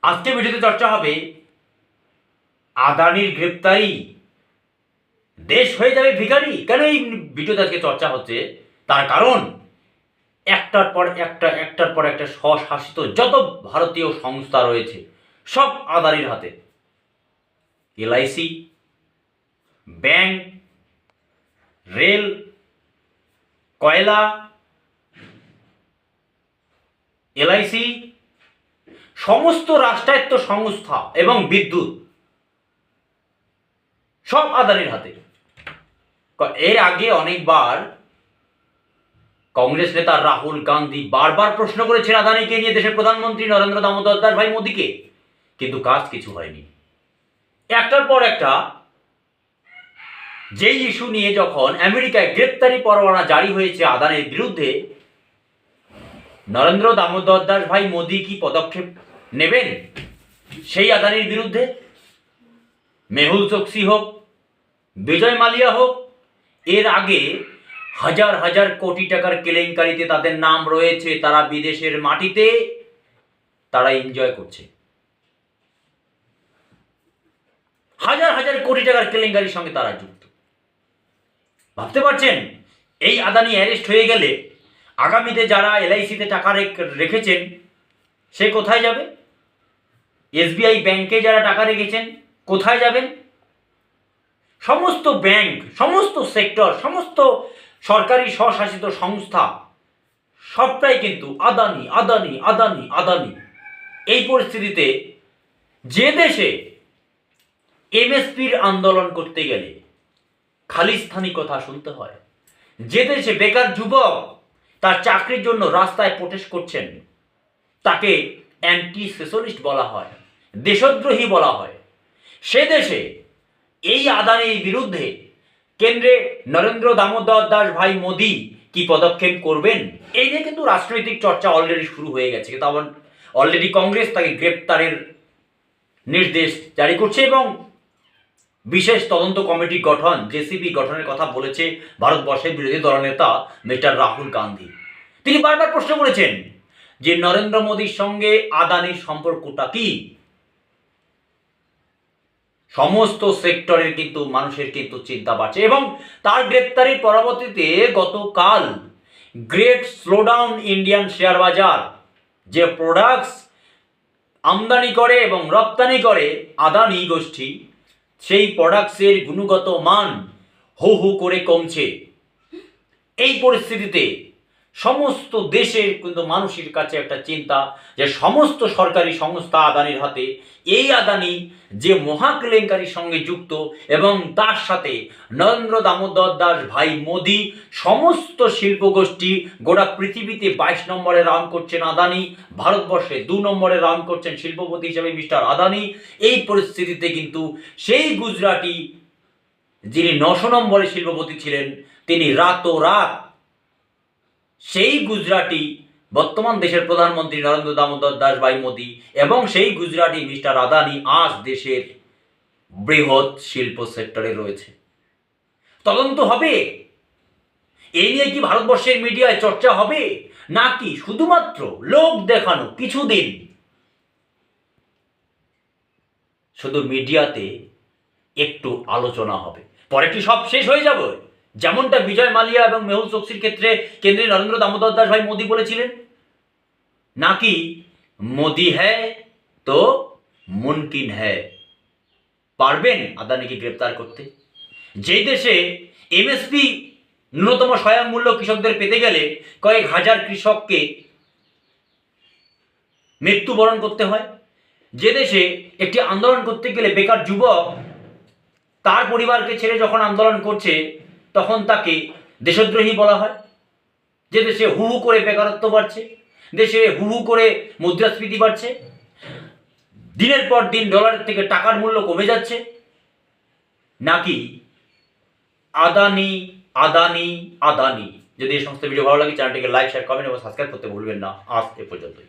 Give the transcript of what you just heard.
আজকে ভিডিওতে চর্চা হবে আদানির গ্রেপ্তারি, দেশ হয়ে যাবে ভিখারি। কেন এই ভিডিওতে আজকে চর্চা হচ্ছে তার কারণ একটার পর একটা স্বশাসিত যত ভারতীয় সংস্থা রয়েছে সব আদানির হাতে। এলআইসি, ব্যাংক, রেল, কয়লা, এলআইসি, সমস্ত রাষ্ট্রায়ত্ত সংস্থা এবং বিদ্যুৎ সব আদানির হাতে। এর আগে অনেকবার কংগ্রেস নেতা রাহুল গান্ধী বারবার প্রশ্ন করেছেন আদানিকে নিয়ে দেশের প্রধানমন্ত্রী নরেন্দ্র দামোদর দাস ভাই মোদীকে, কিন্তু কাজ কিছু হয়নি। একটার পর একটা যেই ইস্যু নিয়ে যখন আমেরিকায় গ্রেপ্তারি পরোয়ানা জারি হয়েছে আদানির বিরুদ্ধে, নরেন্দ্র দামোদর দাস ভাই মোদী কি পদক্ষেপ নেবেন সেই আদানির বিরুদ্ধে? মেহুল চোকসি হোক, বিজয় মালিয়া হোক, এর আগে হাজার হাজার কোটি টাকার কেলেঙ্কারিতে তাদের নাম রয়েছে। তারা বিদেশের মাটিতে তারা এনজয় করছে। হাজার হাজার কোটি টাকার কেলেঙ্কারির সঙ্গে তারা যুক্ত। ভাবতে পারছেন এই আদানি অ্যারেস্ট হয়ে গেলে আগামীতে যারা এলআইসিতে টাকা রেখেছেন সে কোথায় যাবে? এসবিআই ব্যাংকে যারা টাকা রেখেছেন কোথায় যাবেন? সমস্ত ব্যাংক, সমস্ত সেক্টর, সমস্ত সরকারি স্বশাসিত সংস্থা সবটাই কিন্তু আদানি আদানি আদানি আদানি। এই পরিস্থিতিতে যে দেশে এমএসপির আন্দোলন করতে গেলে খালিস্তানি কথা শুনতে হয়, যে দেশে বেকার যুবক তার চাকরির জন্য রাস্তায় প্রোটেস্ট করছেন তাকে অ্যান্টি সোশ্যালিস্ট বলা হয়, দেশদ্রোহী বলা হয়, সে দেশে এই আদানির বিরুদ্ধে কেন্দ্রে নরেন্দ্র দামোদর দাস ভাই মোদী কি পদক্ষেপ করবেন এই নিয়ে কিন্তু রাজনৈতিক চর্চা অলরেডি শুরু হয়ে গেছে। কিন্তু অলরেডি কংগ্রেস তাকে গ্রেপ্তারের নির্দেশ জারি করছে এবং বিশেষ তদন্ত কমিটি গঠন, জেসিবি গঠনের কথা বলেছে ভারতবর্ষের বিরোধী দলনেতা মিস্টার রাহুল গান্ধী। তিনি বারবার প্রশ্ন করেছেন যে নরেন্দ্র মোদীর সঙ্গে আদানির সম্পর্কটা কি? সমস্ত সেক্টরের কিন্তু মানুষের কিন্তু চিন্তা বাড়ছে এবং তার গ্রেপ্তারির পরবর্তীতে গতকাল গ্রেট স্লোডাউন ইন্ডিয়ান শেয়ার বাজার, যে প্রোডাক্টস আমদানি করে এবং রপ্তানি করে আদানি গোষ্ঠী, সেই প্রোডাক্টসের গুণগত মান হু হু করে কমছে। এই পরিস্থিতিতে সমস্ত দেশের কিন্তু মানুষের কাছে একটা চিন্তা যে সমস্ত সরকারি সংস্থা আদানির হাতে। এই আদানি যে মহা কেলেঙ্কারির সঙ্গে যুক্ত এবং তার সাথে নরেন্দ্র দামোদর দাস ভাই মোদী, সমস্ত শিল্পগোষ্ঠী গোটা পৃথিবীতে 22 নম্বরে রান করছেন আদানি, ভারতবর্ষে 2 নম্বরে রান করছেন শিল্পপতি হিসেবে মিস্টার আদানি। এই পরিস্থিতিতে কিন্তু সেই গুজরাটি যিনি 900 নম্বরে শিল্পপতি ছিলেন তিনি রাতোরাত সেই গুজরাটি বর্তমান দেশের প্রধানমন্ত্রী নরেন্দ্র দামোদর দাস ভাই মোদী এবং সেই গুজরাটি মিস্টার আদানি আজ দেশের বৃহৎ শিল্প সেক্টরে রয়েছে। তদন্ত হবে এই নিয়ে কি ভারতবর্ষের মিডিয়ায় চর্চা হবে, নাকি শুধুমাত্র লোক দেখানো কিছুদিন শুধু মিডিয়াতে একটু আলোচনা হবে, পরে কি সব শেষ হয়ে যাবে? যেমনটা বিজয় মালিয়া এবং মেহুল চোকসির ক্ষেত্রে কেন্দ্রে নরেন্দ্র দামোদর দাস ভাই মোদী বলেছিলেন, নাকি মোদী হ্যায় তো মুমকিন হ্যায়, পারবেন আদানিকে গ্রেপ্তার করতে? যেই দেশে এমএসপি ন্যূনতম সহায়ক মূল্য কৃষকদের পেতে গেলে কয়েক হাজার কৃষককে মৃত্যুবরণ করতে হয়, যে দেশে একটি আন্দোলন করতে গেলে বেকার যুবক তার পরিবারকে ছেড়ে যখন আন্দোলন করছে তখন তাকে দেশদ্রোহী বলা হয়, যে দেশে হু হু করে বেকারত্ব বাড়ছে, দেশে হু হু করে মুদ্রাস্ফীতি বাড়ছে, দিনের পর দিন ডলারের থেকে টাকার মূল্য কমে যাচ্ছে, নাকি আদানি আদানি আদানি? যদি এই সমস্ত ভিডিও ভালো লাগে চ্যানেলটিকে লাইক, শেয়ার, কমেন্ট এবং সাবস্ক্রাইব করতে ভুলবেন না। আজ এ পর্যন্তই।